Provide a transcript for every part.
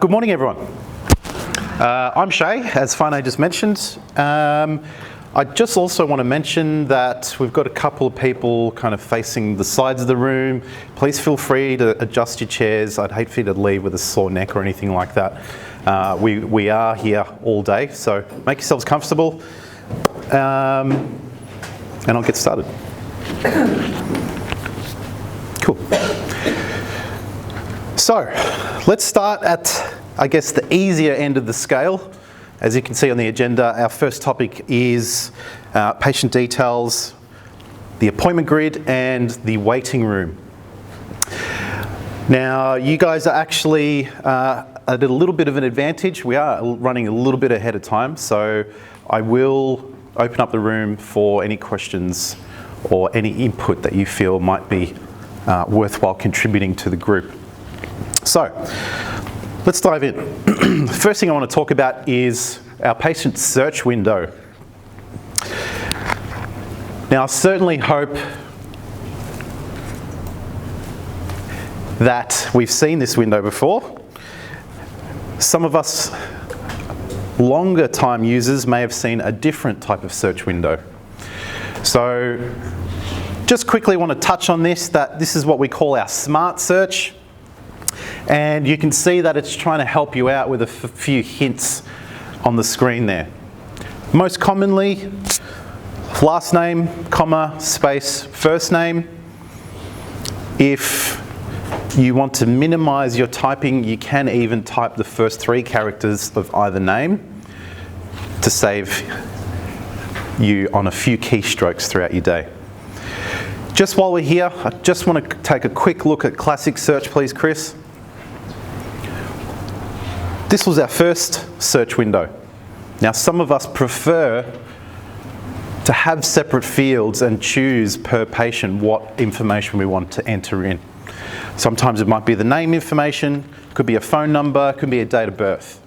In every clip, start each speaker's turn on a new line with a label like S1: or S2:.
S1: Good morning, everyone. I'm Shay, as Fane just mentioned. I just also want to mention that we've got a couple of people kind of facing the sides of the room. Please feel free to adjust your chairs. I'd hate for you to leave with a sore neck or anything like that. We are here all day, so make yourselves comfortable, and I'll get started. Cool. So, let's start at, I guess, the easier end of the scale. As you can see on the agenda, our first topic is patient details, the appointment grid, and the waiting room. Now, you guys are actually at a little bit of an advantage. We are running a little bit ahead of time, so I will open up the room for any questions or any input that you feel might be worthwhile contributing to the group. So, let's dive in. The first thing I want to talk about is our patient search window. Now, I certainly hope that we've seen this window before. Some of us longer time users may have seen a different type of search window. So, just quickly want to touch on this, that this is what we call our smart search. And you can see that it's trying to help you out with a few hints on the screen there. Most commonly, last name, comma, space, first name. If you want to minimize your typing, you can even type the first 3 characters of either name to save you on a few keystrokes throughout your day. Just while we're here, I just want to take a quick look at classic search, please, Chris. This was our first search window. Now, some of us prefer to have separate fields and choose per patient what information we want to enter in. Sometimes it might be the name information, could be a phone number, could be a date of birth.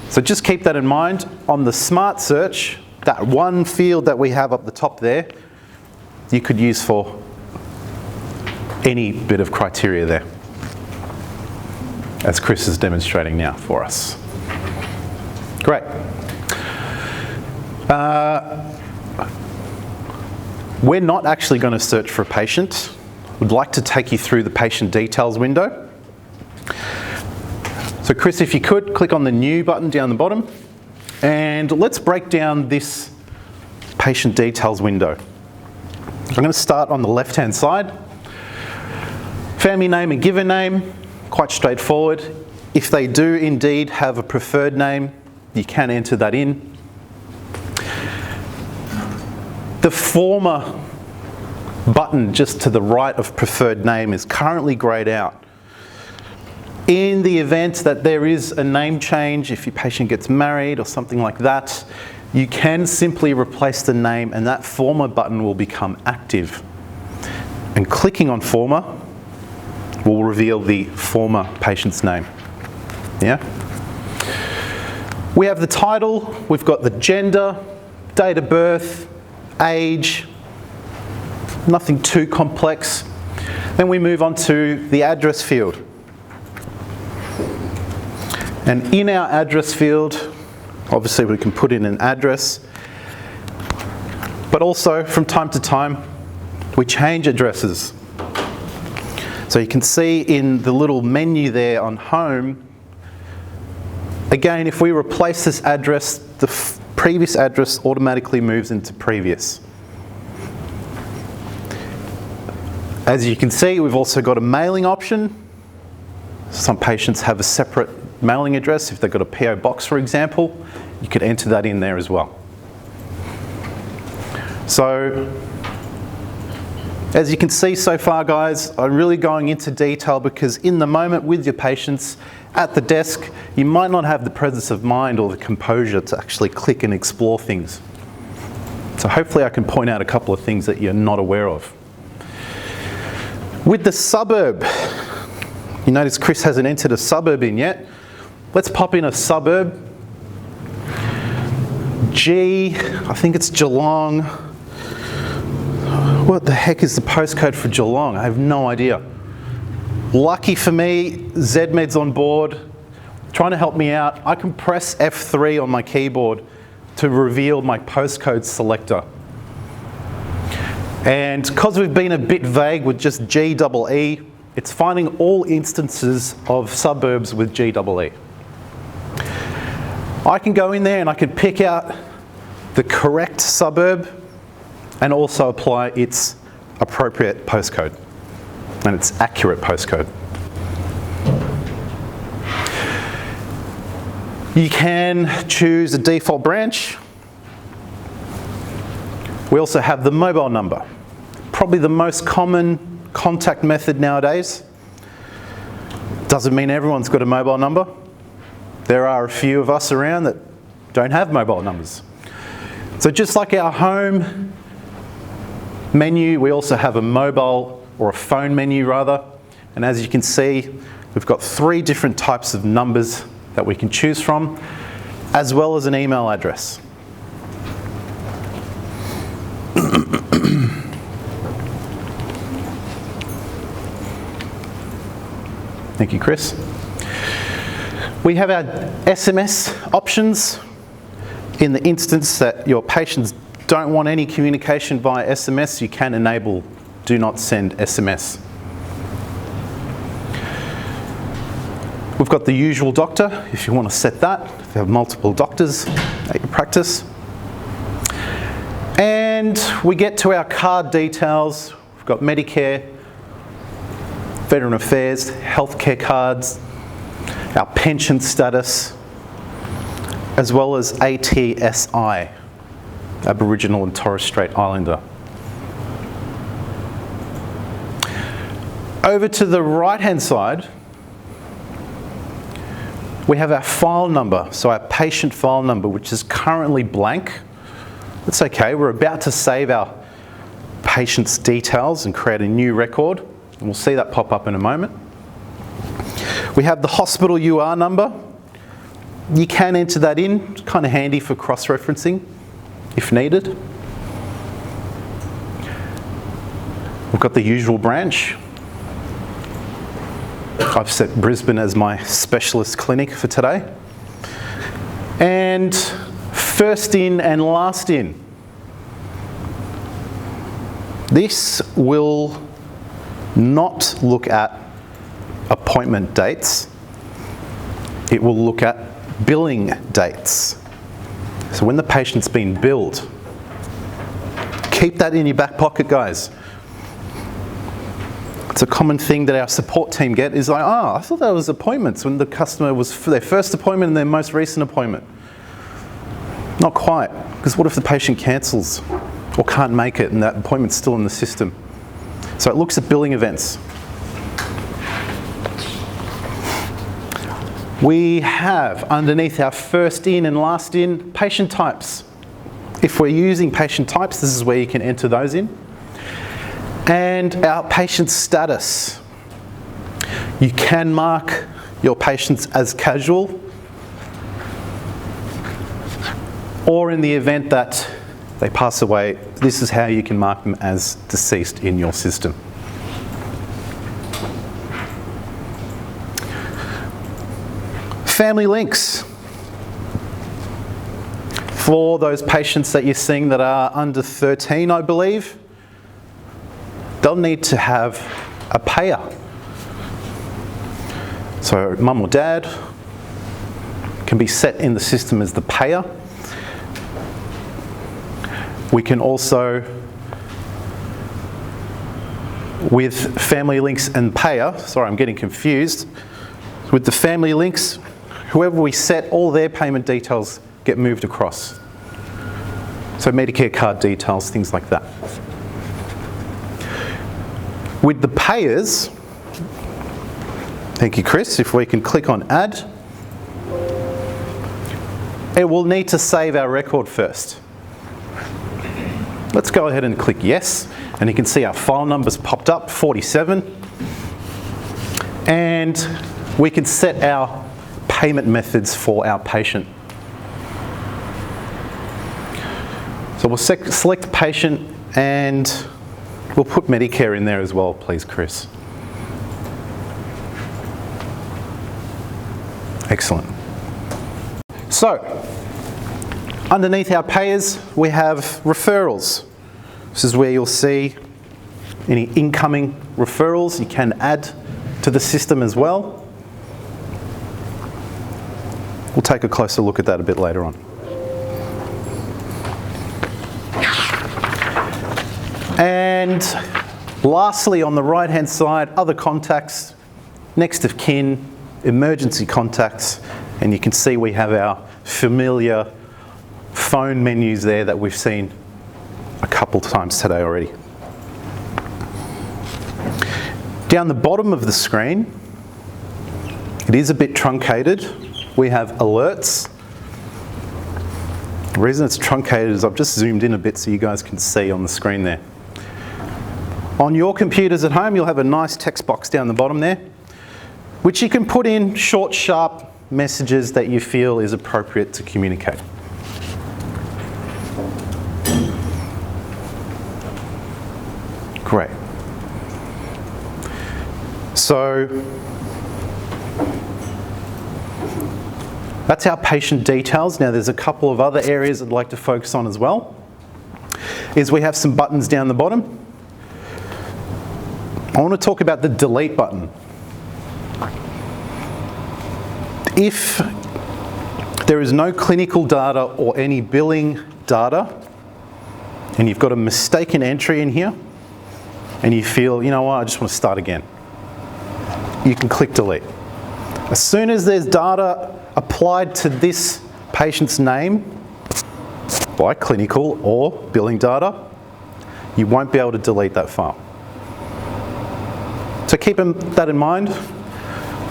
S1: So just keep that in mind. On the smart search, that one field that we have up the top there, you could use for any bit of criteria there, as Chris is demonstrating now for us. Great. We're not actually going to search for a patient. We'd like to take you through the patient details window. So Chris, if you could, click on the new button down the bottom, and let's break down this patient details window. I'm going to start on the left-hand side. Family name and given name. Quite straightforward. If they do indeed have a preferred name, you can enter that in. The former button just to the right of preferred name is currently greyed out. In the event that there is a name change, if your patient gets married or something like that, you can simply replace the name and that former button will become active. And clicking on former will reveal the former patient's name. Yeah? We have the title, we've got the gender, date of birth, age, nothing too complex. Then we move on to the address field. And in our address field, obviously we can put in an address, but also from time to time we change addresses. So you can see in the little menu there on home, again, if we replace this address, the previous address automatically moves into previous. As you can see, we've also got a mailing option. Some patients have a separate mailing address. If they've got a PO box, for example, you could enter that in there as well. So, as you can see so far, guys, I'm really going into detail because in the moment with your patients at the desk, you might not have the presence of mind or the composure to actually click and explore things. So hopefully I can point out a couple of things that you're not aware of. With the suburb, you notice Chris hasn't entered a suburb in yet. Let's pop in a suburb. G, I think it's Geelong. What the heck is the postcode for Geelong? I have no idea. Lucky for me, Zedmed's on board. trying to help me out, I can press F3 on my keyboard to reveal my postcode selector. And because we've been a bit vague with just GEE, it's finding all instances of suburbs with GEE. I can go in there and I can pick out the correct suburb and also apply its appropriate postcode and its accurate postcode. You can choose a default branch. We also have the mobile number, probably the most common contact method nowadays. Doesn't mean everyone's got a mobile number. There are a few of us around that don't have mobile numbers. So just like our home menu, we also have a mobile or a phone menu rather. And as you can see, we've got 3 different types of numbers that we can choose from, as well as an email address. Thank you, Chris. We have our SMS options. In the instance that your patients don't want any communication via SMS, you can enable Do Not Send SMS. We've got the usual doctor, if you want to set that, if you have multiple doctors at your practice. And we get to our card details. We've got Medicare, Veteran Affairs, healthcare cards, our pension status, as well as ATSI, Aboriginal and Torres Strait Islander. Over to the right-hand side, we have our file number, so our patient file number, which is currently blank. That's okay, we're about to save our patient's details and create a new record, and we'll see that pop up in a moment. We have the hospital UR number. You can enter that in, it's kind of handy for cross-referencing if needed. We've got the usual branch. I've set Brisbane as my specialist clinic for today. And first in and last in. This will not look at appointment dates. It will look at billing dates. So when the patient's been billed, keep that in your back pocket, guys. It's a common thing that our support team get is like, I thought that was appointments when the customer was for their first appointment and their most recent appointment. Not quite, because what if the patient cancels or can't make it and that appointment's still in the system? So it looks at billing events. We have underneath our first in and last in patient types. If we're using patient types, this is where you can enter those in. And our patient status. You can mark your patients as casual, or in the event that they pass away, this is how you can mark them as deceased in your system. Family links. For those patients that you're seeing that are under 13, I believe, they'll need to have a payer. So mum or dad can be set in the system as the payer. We can also, with family links and payer, sorry, I'm getting confused. With the family links, whoever we set, all their payment details get moved across. So Medicare card details, things like that. With the payers, thank you, Chris, if we can click on add, it will need to save our record first. Let's go ahead and click yes, and you can see our file numbers popped up, 47. And we can set our payment methods for our patient. So we'll select patient and we'll put Medicare in there as well, please, Chris. Excellent. So, underneath our payers, we have referrals. This is where you'll see any incoming referrals you can add to the system as well. We'll take a closer look at that a bit later on. And lastly, on the right-hand side, other contacts, next of kin, emergency contacts, and you can see we have our familiar phone menus there that we've seen a couple times today already. Down the bottom of the screen, it is a bit truncated. We have alerts. The reason it's truncated is I've just zoomed in a bit so you guys can see on the screen there. On your computers at home, you'll have a nice text box down the bottom there, which you can put in short, sharp messages that you feel is appropriate to communicate. Great. So that's our patient details. Now there's a couple of other areas I'd like to focus on as well. Is we have some buttons down the bottom. I want to talk about the delete button. If there is no clinical data or any billing data, and you've got a mistaken entry in here, and you feel, you know what, I just want to start again, you can click delete. As soon as there's data applied to this patient's name by clinical or billing data, you won't be able to delete that file. So keep that in mind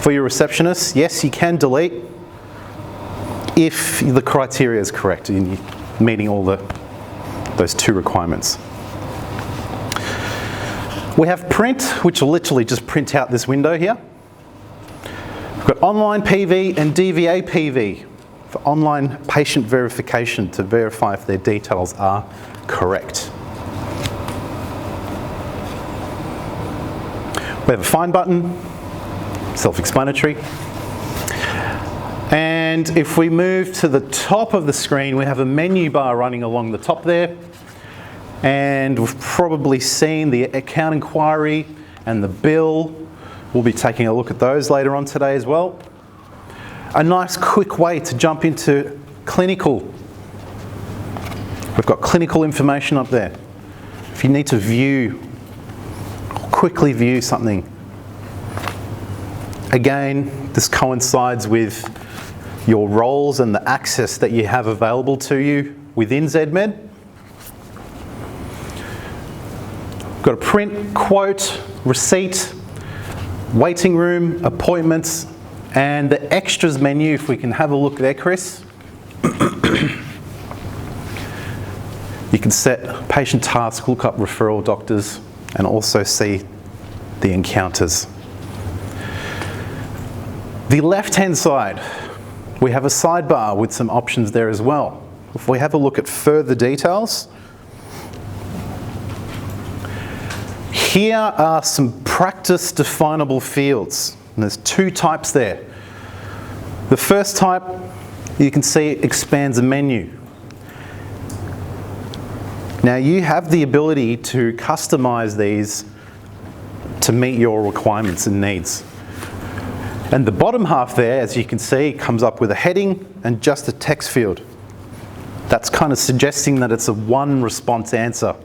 S1: for your receptionist. Yes, you can delete if the criteria is correct and you're meeting all those two requirements. We have print, which will literally just print out this window here. We've got online PV and DVA PV for online patient verification to verify if their details are correct. We have a find button, self-explanatory. And if we move to the top of the screen, we have a menu bar running along the top there. And we've probably seen the account inquiry and the bill. We'll be taking a look at those later on today as well. A nice quick way to jump into clinical. We've got clinical information up there. If you need to quickly view something. Again, this coincides with your roles and the access that you have available to you within Zedmed. Got a print, quote, receipt, waiting room, appointments, and the extras menu, if we can have a look there, Chris. You can set patient task, look up referral doctors, and also see the encounters. The left-hand side, we have a sidebar with some options there as well. If we have a look at further details, here are some practice definable fields. And there's two types there. The first type, you can see it expands a menu. Now you have the ability to customize these to meet your requirements and needs. And the bottom half there, as you can see, comes up with a heading and just a text field. That's kind of suggesting that it's a one response answer.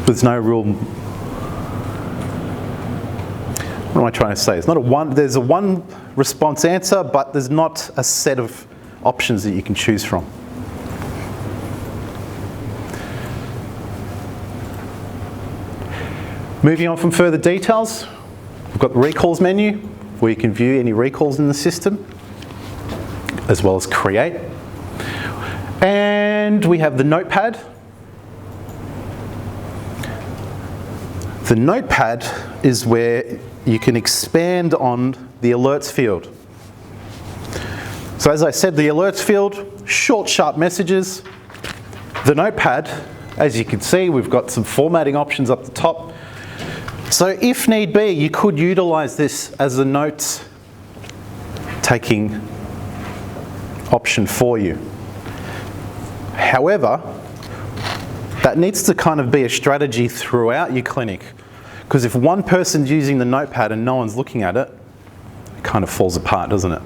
S1: There's no real, what am I trying to say? It's not a one, there's a one response answer, but there's not a set of options that you can choose from. Moving on from further details, we've got the recalls menu, where you can view any recalls in the system, as well as create. And we have the notepad. The notepad is where you can expand on the alerts field. So as I said, the alerts field, short, sharp messages. The notepad, as you can see, we've got some formatting options up the top So if need be, you could utilise this as a note-taking option for you. However, that needs to kind of be a strategy throughout your clinic, because if one person's using the notepad and no one's looking at it, it kind of falls apart, doesn't it?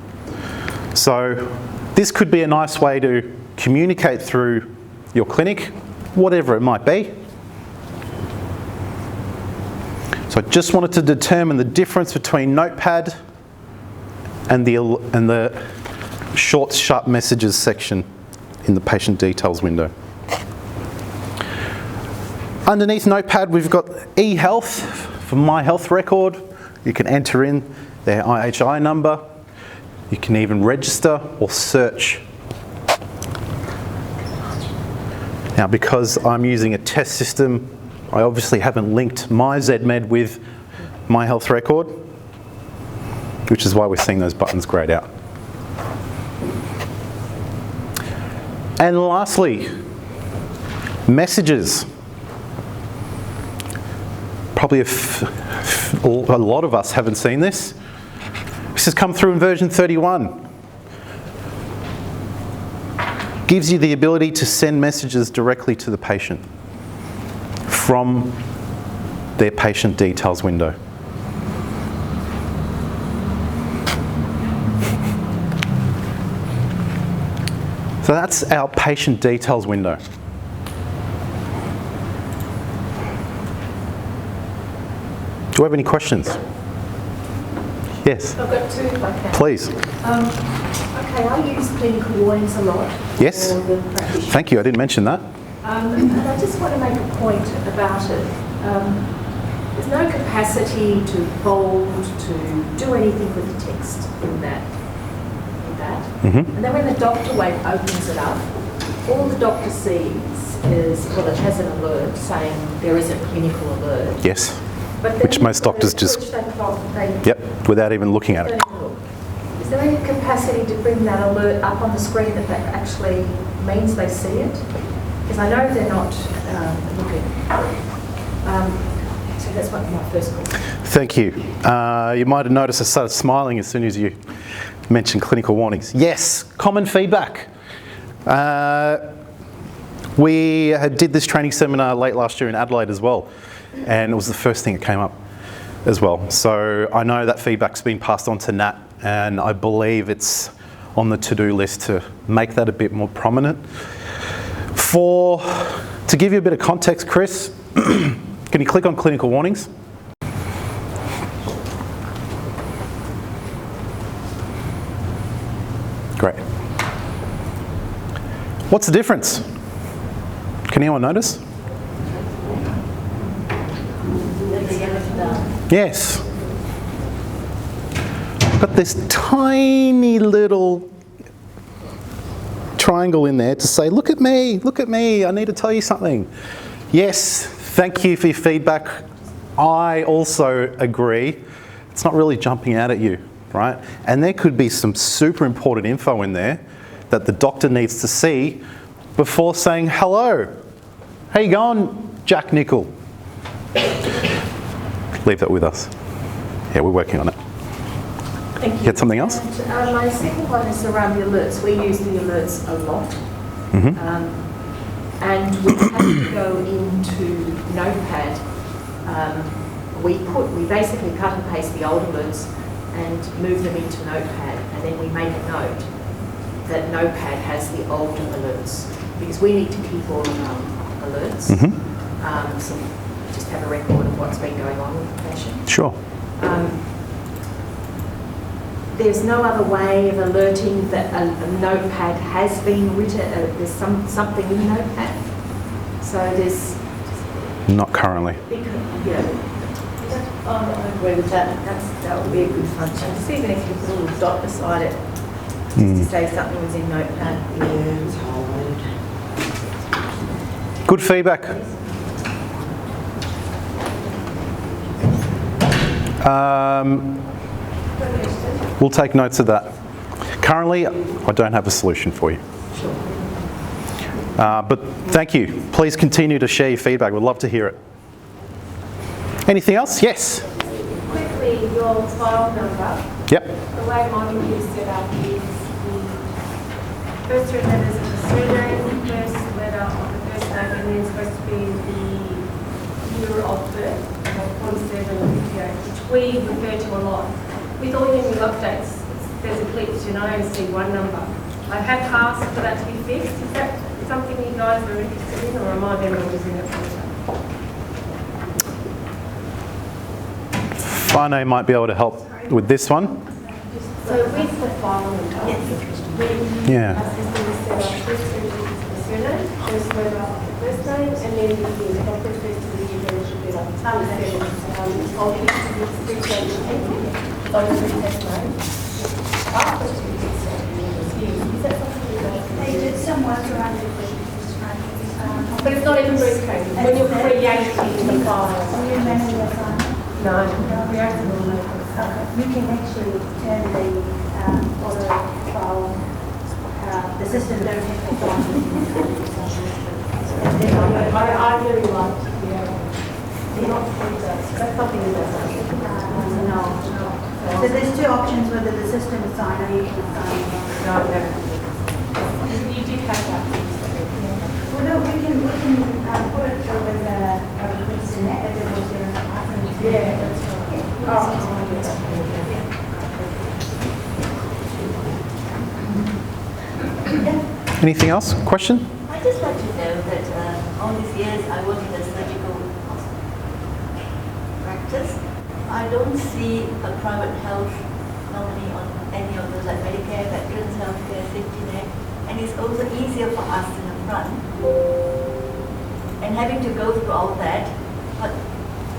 S1: So this could be a nice way to communicate through your clinic, whatever it might be. So I just wanted to determine the difference between notepad and the short, sharp messages section in the patient details window. Underneath notepad, we've got eHealth for My Health Record. You can enter in their IHI number. You can even register or search. Now, because I'm using a test system, I obviously haven't linked my Zedmed with My Health Record, which is why we're seeing those buttons grayed out. And lastly, messages. Probably a lot of us haven't seen this. This has come through in version 31. Gives you the ability to send messages directly to the patient from their patient details window. So that's our patient details window. Do you have any questions? Yes.
S2: I've got two if I can.
S1: Please.
S2: Okay, I use clinical warnings a lot.
S1: Yes.
S2: For the practitioner.
S1: Thank you. I didn't mention that.
S2: And I just want to make a point about it. There's no capacity to bold, to do anything with the text in that.
S1: Mm-hmm.
S2: And then when the doctor wave opens it up, all the doctor sees is, well, it has an alert saying there is a clinical alert.
S1: Yes.
S2: But then
S1: Which most doctors just... Yep, without even looking at it.
S2: Is there any capacity to bring that alert up on the screen that actually means they see it? Because I know they're not looking. So that's my first question. Thank you.
S1: You might have noticed I started smiling as soon as you mentioned clinical warnings. Yes, common feedback. We did this training seminar late last year in Adelaide as well, and it was the first thing that came up as well. So I know that feedback's been passed on to Nat, and I believe it's on the to-do list to make that a bit more prominent. To give you a bit of context, Chris, can you click on clinical warnings? Great. What's the difference? Can anyone notice? Yes. I've got this tiny little triangle in there to say, look at me, I need to tell you something. Yes, thank you for your feedback. I also agree. It's not really jumping out at you, right? And there could be some super important info in there that the doctor needs to see before saying, hello, how you going, Jack Nickel? Leave that with us. Yeah, we're working on it.
S2: Thank you.
S1: Get something else?
S2: And, my second one is around the alerts. We use the alerts a lot.
S1: Mm-hmm.
S2: And we have to go into Notepad. We basically cut and paste the old alerts and move them into Notepad, and then we make a note that Notepad has the older alerts, because we need to keep all alerts.
S1: Mm-hmm.
S2: So just have a record of what's been going on with the patient.
S1: Sure.
S2: There's no other way of alerting that a notepad has been written. There's something in Notepad. So there's...
S1: Not currently.
S2: I agree with that. That would be a good function. Just even if you put a little dot beside it, just to say something was in Notepad.
S1: Good feedback. We'll take notes of that. Currently, I don't have a solution for you. But thank you. Please continue to share your feedback. We'd love to hear it. Anything else? Yes.
S3: Quickly, your file number,
S1: Yep.
S3: the way my computer is set up is the first three letters of the surname, first letter of the first name, and then it's supposed to be the year of birth, 4758, which we refer to a lot. With all your new updates, there's a glitch and I only see one number. I have asked for that to be fixed. Is that something you guys are interested in, or am I being losing it?
S1: Fine might be able to help with this one.
S3: So with the file number,
S1: Yeah.
S3: our system is set up first three digits of the surname, first letter of the first name, and then the year. If I put first to the year, then it should be like I'll give it to the three changes. On the three test name. After two digits of the year is here. Is that something you guys can
S4: They
S3: do?
S4: did some work around it.
S3: But it's not even briefcase. When you're creating the file.
S4: Do you remember your sign?
S3: No, creating the local.
S4: You can actually turn the auto file, the system don't have to find
S3: I really like to be able to not print that. That's something you don't like.
S4: No. So there's two options, whether the system is signed or you can sign.
S3: No, never. You did have that.
S4: Well, no, we can put it through with a request in that, if it was your apartment.
S3: Yeah, that's right.
S1: Anything else? Question?
S5: I'd just like to know that all these years I work in a surgical practice. I don't see a private health nominee on any of those like Medicare, Veterans Healthcare, Safety Net, and it's also easier for us in the front. And having to go through all that, but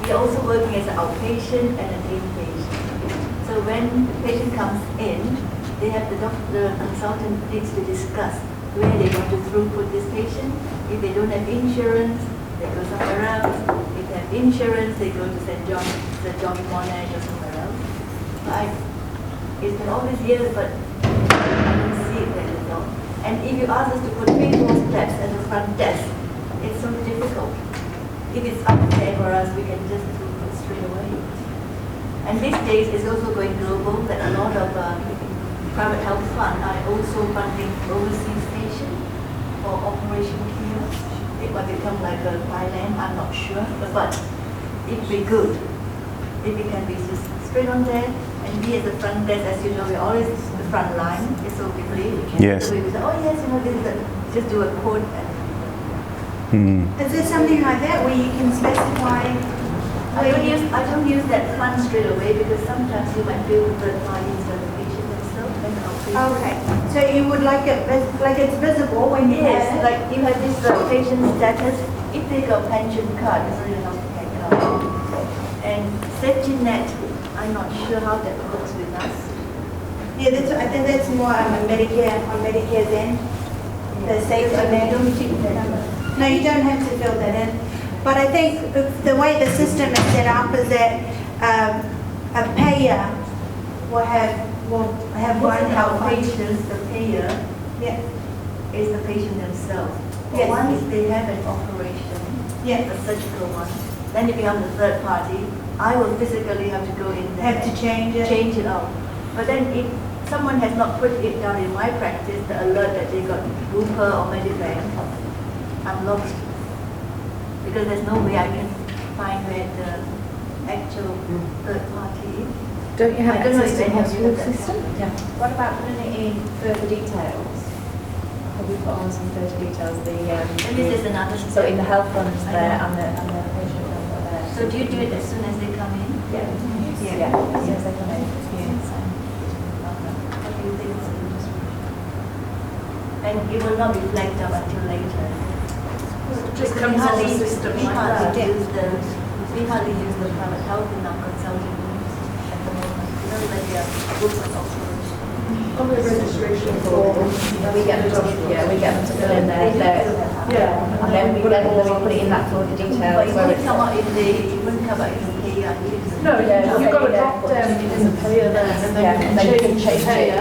S5: we're also working as an outpatient and an inpatient. So when the patient comes in, they have the consultant needs to discuss where they want to throughput this patient. If they don't have insurance, they go somewhere else. If they have insurance, they go to St. John Monash or somewhere else. It's been all these years, but I don't see it very little. And if you ask us to put 3 more steps at the front desk, it's so difficult. If it's up there for us, we can just throughput straight away. And these days, it's also going global, that a lot of private health funds are also funding overseas patients for operation here. It might become like a Thailand, I'm not sure, but it'd be good if it can be just straight on there. And we at the front desk, as you know, we're always the front line. It's so quickly.
S1: Yes.
S5: So we say, oh yes, this is just do a code.
S4: Is there something like that where you can specify?
S5: I don't use that fund straight away because sometimes you might do third parties for the patient themselves and the outpatient.
S4: Okay, so you would like it, like it's visible when you
S5: Yes,
S4: have it?
S5: like you have this patient status. If they got pension card, it's not enough to get card. And safety net, I'm not sure how that works with us.
S4: Yeah, I think that's more on Medicare's end, the safety net. No, you don't have to fill that in. But I think the way the system is set up is that a payer will have one health fund.
S5: Patients, the payer
S4: Yeah,
S5: is the patient themselves. But
S4: Yes.
S5: once they have an operation,
S4: yeah,
S5: a surgical one, then they become the third party. I will physically have to go in there.
S4: have to change it.
S5: Change it out. But then if someone has not put it down in my practice, the alert that they got Bupa or Medibank, I'm lost. Because there's no way I can find where the actual third party is.
S2: Don't you have
S5: I don't know
S2: access
S5: if
S2: to the
S5: they have
S2: hospital
S5: that.
S2: system?
S5: Yeah.
S2: What about putting it in further details? Have we put on some further details?
S5: And this is another step.
S2: So in the health funds
S5: I
S2: there
S5: know.
S2: and the patient number there.
S5: So do you do it as soon as they come in?
S2: Yeah.
S5: Yeah.
S2: Yeah, as soon as they come in.
S5: What do you think? And it will not be flagged up until later.
S3: Just comes on the system
S5: We
S3: like
S5: hardly
S3: that.
S5: use the private health in our consulting rooms at the moment. You know, like books of operation.
S3: On the registration form.
S2: We get them to fill in there.
S3: Yeah.
S2: And then we put it in that folder details.
S5: But it
S2: where
S5: wouldn't
S2: it's-
S5: come out if it wouldn't come out if the payer is.
S3: No, you've got to drop down as a payer there and
S2: Yeah, and then you
S3: then
S2: can change
S3: payer
S2: it.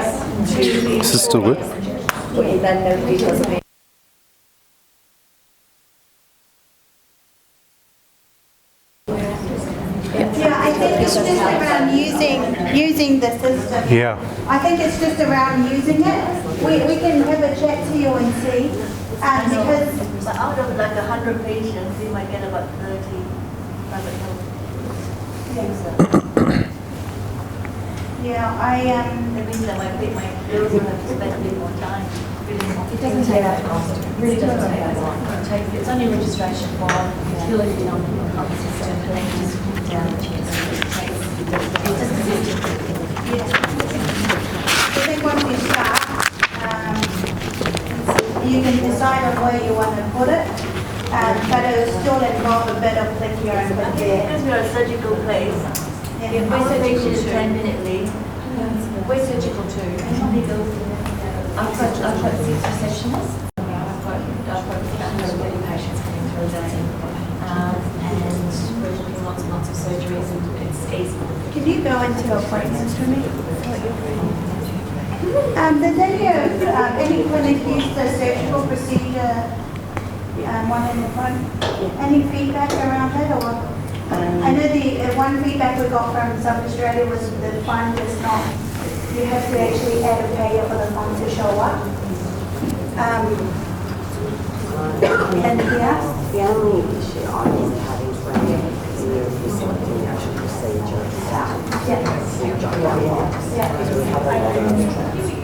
S3: to
S1: This is still good.
S2: But you then know the details of it.
S1: Yeah.
S4: I think it's just around using it. We can have a chat to you and see. Because
S5: But out of like 100 patients, we might get about 30 private health.
S4: yeah,
S5: That means that my bills will have to spend a bit more time.
S2: It doesn't take that long. It really doesn't take that long. It's only registration form, fill it in on the system, and then you just put down the checks.
S4: I think once you start, you can decide on where you want to put it, but it will still involve a bit of click here and click there.
S5: Because we're a surgical place,
S4: Yeah.
S5: if our patient is 10-minute leave,
S2: We're surgical too.
S5: somebody goes to
S2: I've got 6 receptionists. I've got 30 patients coming through a day. And we're doing lots and lots of surgeries, and it's easy.
S4: Can you go into appointments for me? Does any clinic use the surgical procedure one in the front? Any feedback around that, or? I know the one feedback we got from South Australia was the fund is not, you have to actually add a payer for the fund to show up. Anything else?
S6: The only issue I was having is when you're selecting the actual procedure itself.
S4: Yeah.
S6: Because we have a lot of community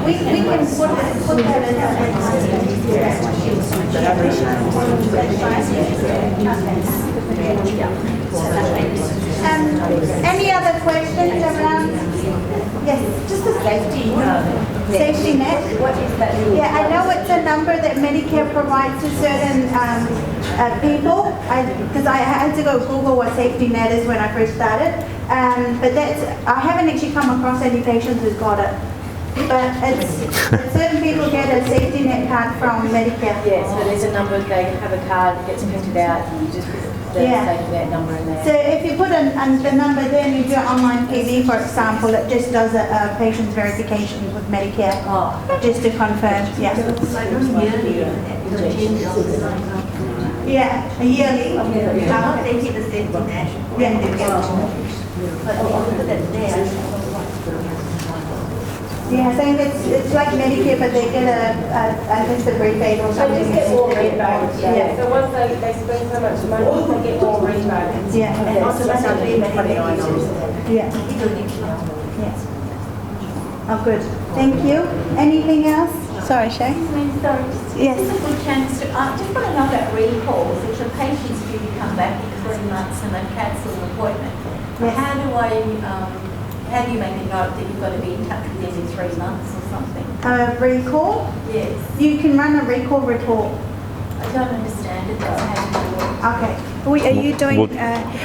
S4: We can put that in any other questions around? Yes, just a safety net.
S2: What is that?
S4: Yeah, I know it's a number that Medicare provides to certain people, because I had to go Google what safety net is when I first started. But I haven't actually come across any patients who've got it. But certain people get a safety net card from Medicare.
S2: Yeah, so there's a number, they have a card that gets printed out, and you just put the safety net number in there.
S4: So if you put the number there and you do online PV, for example, it just does a patient's verification with Medicare, just to confirm, yeah. Yeah, a yearly.
S5: Now they hit the safety net, then they get but if you look at there,
S4: Yeah, I think it's like Medicare, but they get I guess a rebate or
S3: They
S4: something.
S3: just get more rebates.
S4: Yeah.
S3: So once they spend so much money, they get more rebates.
S4: Yeah.
S5: and automatically Medicare
S4: Yeah. Yes. Oh, good. Thank you. Anything else? Sorry, Shay.
S5: Sorry,
S4: Yes.
S5: just a good chance to, I just want to know about recalls. If the patient's due to come back in 3 months and they cancel an appointment,
S4: Yes.
S5: how do you make a note that you've got to be in touch with them in 3 months or something?
S4: Recall?
S5: Yes.
S4: You can run a recall report.
S5: I don't understand it, that's how you do it.
S4: Okay. Are you doing,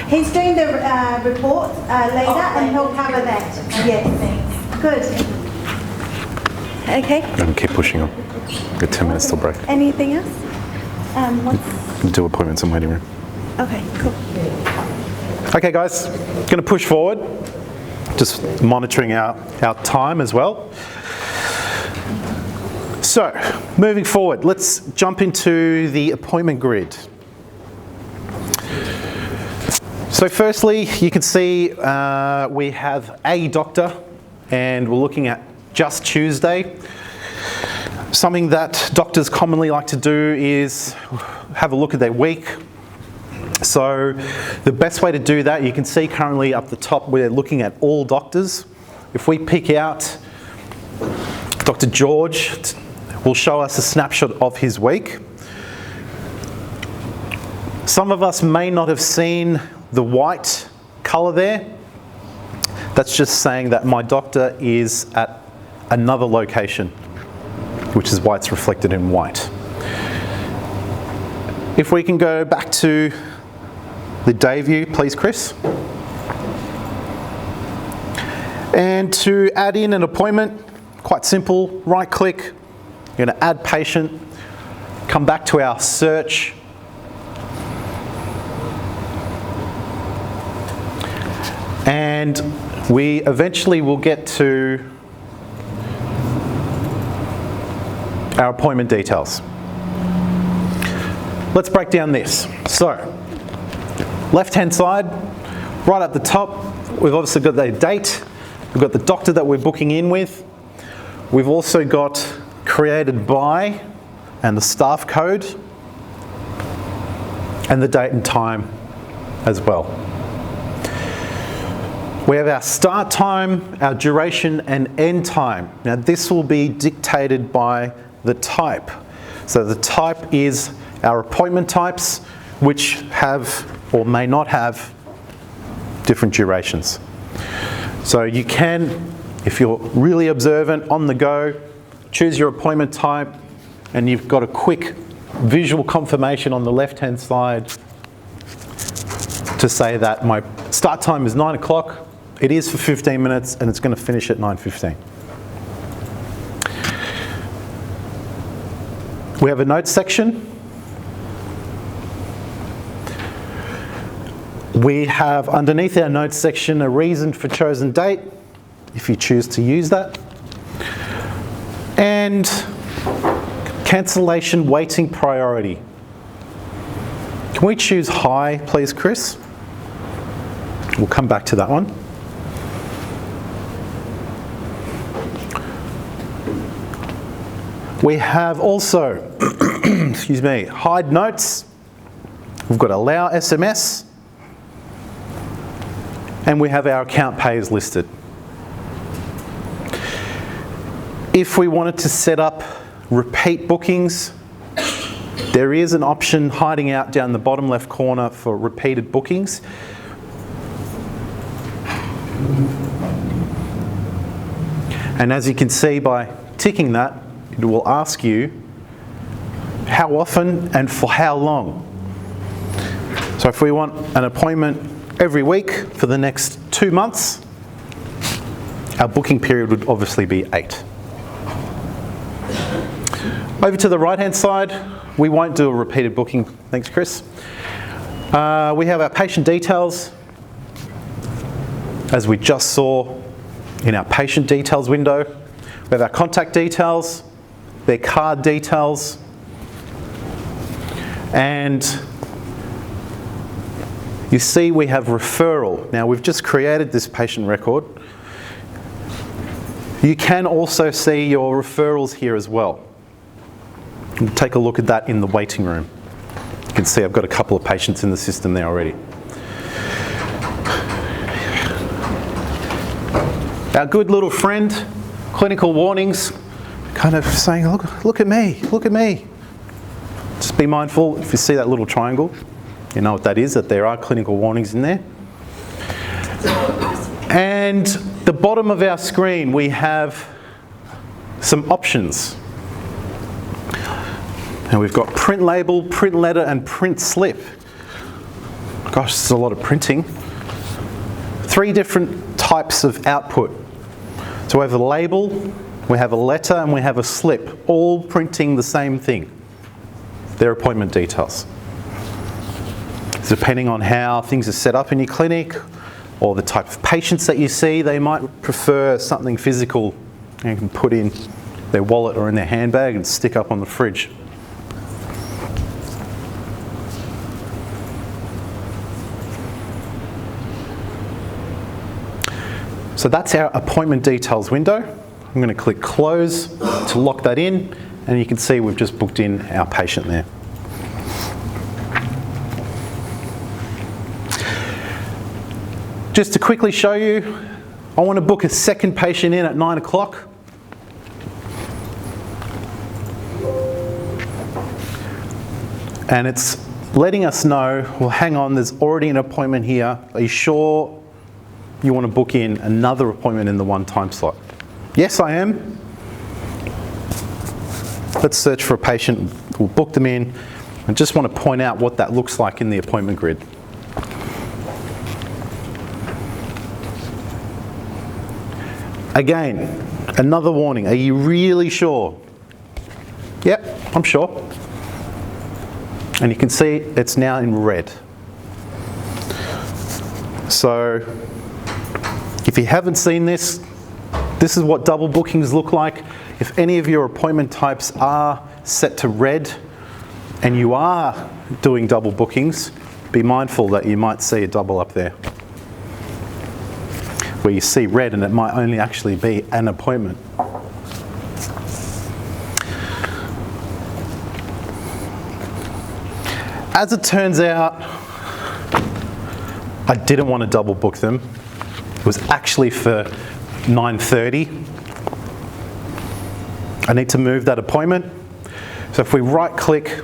S4: he's doing the report later and he'll cover that. Yes.
S5: Thanks.
S4: Good. Okay.
S1: And keep pushing on. Get 10 minutes till break.
S4: Anything else?
S1: Do appointments in waiting room.
S4: Okay, cool.
S1: Okay, guys, going to push forward. Just monitoring our time as well. So, moving forward, let's jump into the appointment grid. So firstly, you can see we have a doctor, and we're looking at just Tuesday. Something that doctors commonly like to do is have a look at their week. So the best way to do that, you can see currently up the top we're looking at all doctors. If we pick out Dr. George, will show us a snapshot of his week. Some of us may not have seen the white colour there. That's just saying that my doctor is at another location, which is why it's reflected in white. If we can go back to the day view, please, Chris. And to add in an appointment, quite simple, right click, you're going to add patient, come back to our search, And we eventually will get to our appointment details. Let's break down this. So, left-hand side, right at the top, we've obviously got the date, we've got the doctor that we're booking in with, we've also got created by and the staff code, and the date and time as well. We have our start time, our duration and end time. Now this will be dictated by the type. So the type is our appointment types, which have or may not have different durations. So you can, if you're really observant, on the go, choose your appointment type, and you've got a quick visual confirmation on the left-hand side to say that my start time is 9 o'clock, it is for 15 minutes, and it's going to finish at 9:15. We have a notes section. We have underneath our notes section a reason for chosen date, if you choose to use that. And cancellation waiting priority. Can we choose high, please, Chris? We'll come back to that one. We have also, excuse me, hide notes. We've got allow SMS. And we have our account pays listed. If we wanted to set up repeat bookings, there is an option hiding out down the bottom left corner for repeated bookings. And as you can see by ticking that, it will ask you how often and for how long. So if we want an appointment every week for the next 2 months, our booking period would obviously be 8. Over to the right-hand side, we won't do a repeated booking. Thanks, Chris. We have our patient details, as we just saw in our patient details window. We have our contact details, their card details, and you see we have referral. Now we've just created this patient record. You can also see your referrals here as well. We'll take a look at that in the waiting room. You can see I've got a couple of patients in the system there already. Our good little friend, clinical warnings, kind of saying, look at me, look at me. Just be mindful, if you see that little triangle, you know what that is, that there are clinical warnings in there. And the bottom of our screen, we have some options. And we've got print label, print letter, and print slip. Gosh, this is a lot of printing. 3 different types of output. So we have a label, we have a letter, and we have a slip, all printing the same thing, their appointment details. Depending on how things are set up in your clinic or the type of patients that you see, they might prefer something physical you can put in their wallet or in their handbag and stick up on the fridge. So that's our appointment details window. I'm going to click close to lock that in, and you can see we've just booked in our patient there. Just to quickly show you, I want to book a second patient in at 9 o'clock. And it's letting us know, well, hang on, there's already an appointment here. Are you sure you want to book in another appointment in the one time slot? Yes, I am. Let's search for a patient. We'll book them in. I just want to point out what that looks like in the appointment grid. Again, another warning. Are you really sure? Yep, I'm sure. And you can see it's now in red. So If you haven't seen this, this is what double bookings look like. If any of your appointment types are set to red and you are doing double bookings, be mindful that you might see a double up there where you see red and it might only actually be an appointment. As it turns out, I didn't want to double book them. It was actually for 9:30. I need to move that appointment. So if we right click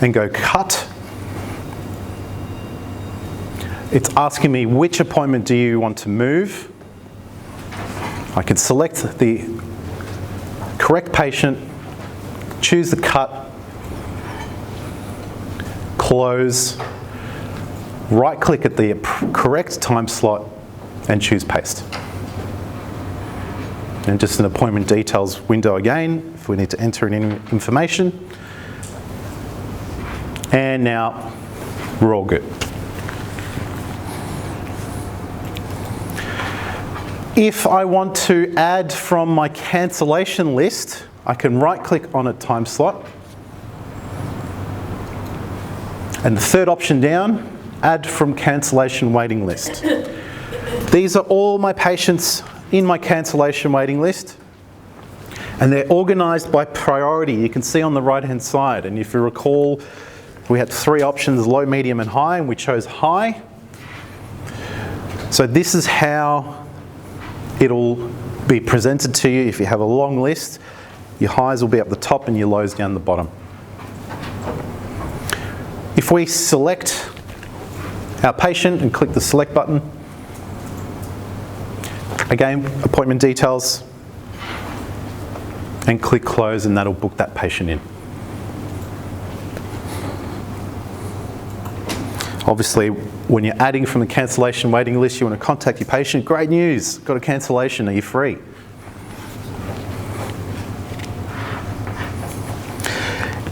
S1: and go cut, it's asking me which appointment do you want to move. I can select the correct patient, choose the cut, close, right click at the correct time slot and choose paste. And just an appointment details window again, if we need to enter in any information. And now we're all good. If I want to add from my cancellation list, I can right click on a time slot. And the third option down, add from cancellation waiting list. These are all my patients in my cancellation waiting list, and they're organised by priority. You can see on the right hand side, and if you recall, we had 3 options, low, medium and high, and we chose high. So this is how it'll be presented to you. If you have a long list, your highs will be up the top and your lows down the bottom. If we select our patient and click the select button, again, appointment details, and click close, and that'll book that patient in. Obviously, when you're adding from the cancellation waiting list, you want to contact your patient. Great news, got a cancellation, are you free?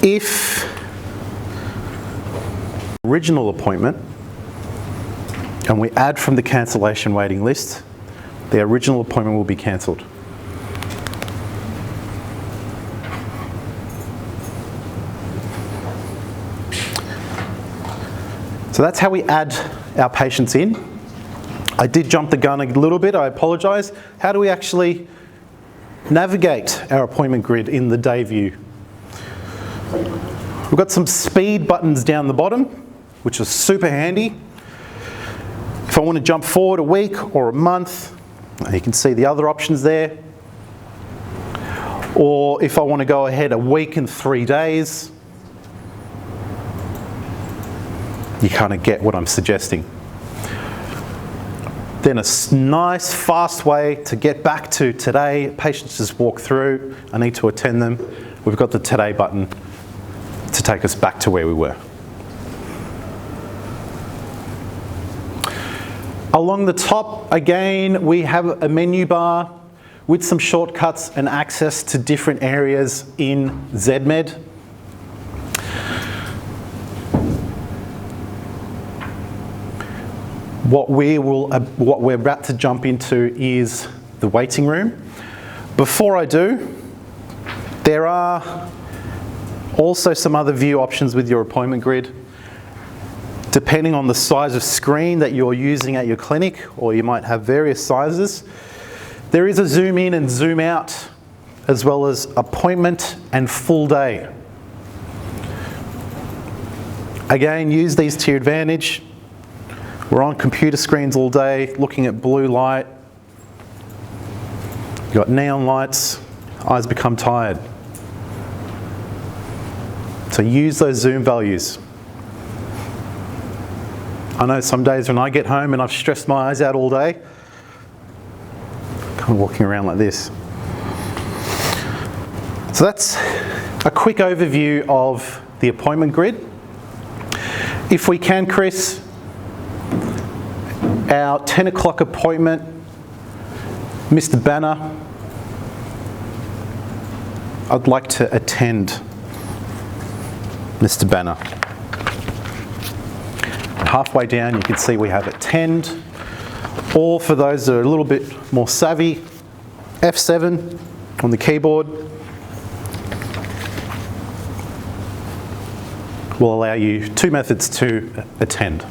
S1: If original appointment and we add from the cancellation waiting list, the original appointment will be cancelled. So that's how we add our patients in. I did jump the gun a little bit, I apologise. How do we actually navigate our appointment grid in the day view? We've got some speed buttons down the bottom, which is super handy. If I want to jump forward a week or a month, you can see the other options there. Or if I want to go ahead a week and 3 days, you kind of get what I'm suggesting. Then a nice fast way to get back to today. Patients just walk through, I need to attend them. We've got the today button to take us back to where we were. Along the top, again, we have a menu bar with some shortcuts and access to different areas in Zedmed. What we're about to jump into is the waiting room. Before I do, there are also some other view options with your appointment grid. Depending on the size of screen that you're using at your clinic, or you might have various sizes, there is a zoom in and zoom out, as well as appointment and full day. Again, use these to your advantage. We're on computer screens all day, looking at blue light. You've got neon lights, eyes become tired. So use those zoom values. I know some days when I get home and I've stressed my eyes out all day, kind of walking around like this. So that's a quick overview of the appointment grid. If we can, Chris, our 10 o'clock appointment, Mr. Banner, I'd like to attend Mr. Banner. Halfway down, you can see we have attend. Or for those that are a little bit more savvy, F7 on the keyboard will allow you 2 methods to attend.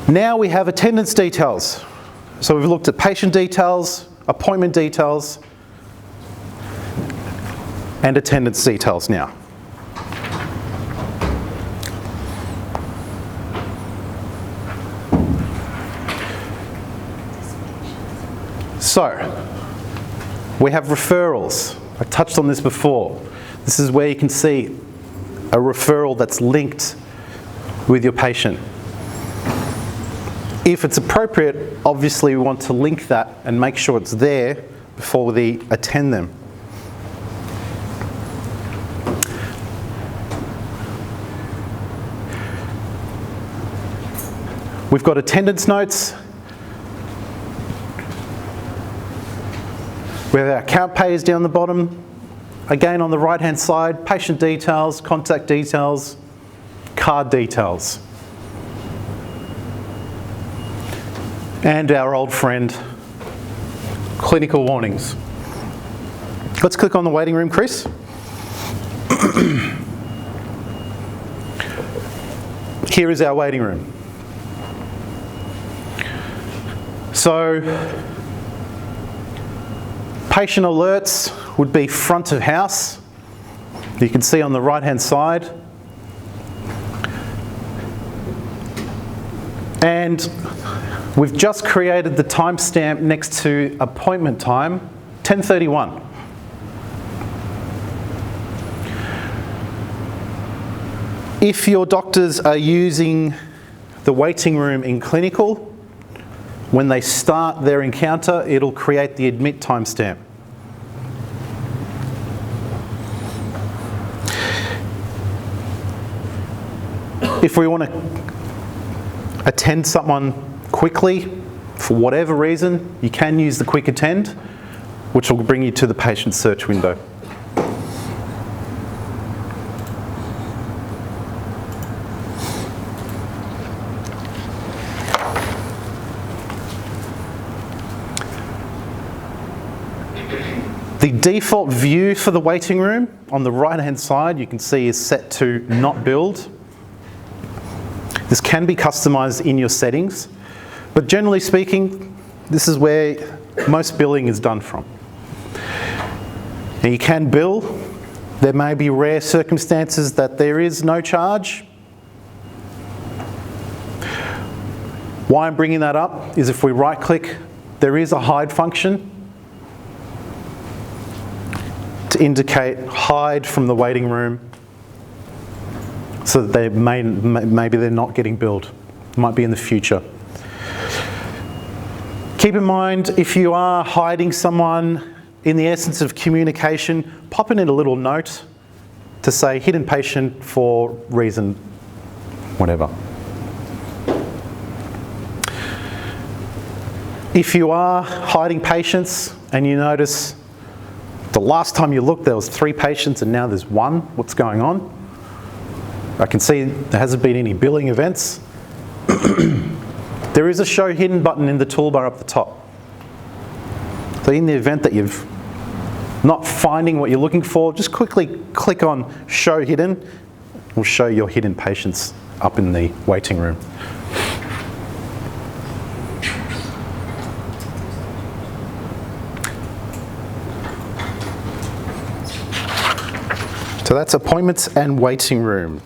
S1: Now we have attendance details. So we've looked at patient details, appointment details, and attendance details now. So, we have referrals. I touched on this before. This is where you can see a referral that's linked with your patient. If it's appropriate, obviously we want to link that and make sure it's there before we attend them. We've got attendance notes. We have our account pays down the bottom. Again, on the right-hand side, patient details, contact details, card details. And our old friend, clinical warnings. Let's click on the waiting room, Chris. Here is our waiting room. So, patient alerts would be front of house. You can see on the right-hand side. And we've just created the timestamp next to appointment time, 10:31. If your doctors are using the waiting room in clinical, when they start their encounter, it'll create the admit timestamp. If we want to attend someone quickly, for whatever reason, you can use the quick attend, which will bring you to the patient search window. The default view for the waiting room on the right-hand side, you can see, is set to not build. This can be customized in your settings, but generally speaking, this is where most billing is done from. Now you can bill. There may be rare circumstances that there is no charge. Why I'm bringing that up is if we right-click, there is a hide function to indicate hide from the waiting room, so that they maybe they're not getting billed. Might be in the future. Keep in mind, if you are hiding someone, in the essence of communication, pop in a little note to say hidden patient for reason whatever. If you are hiding patients and you notice the last time you looked there was 3 patients and now there's 1, what's going on? I can see there hasn't been any billing events. There is a show hidden button in the toolbar up the top. So in the event that you've not finding what you're looking for, just quickly click on show hidden. It will show your hidden patients up in the waiting room. So that's appointments and waiting room.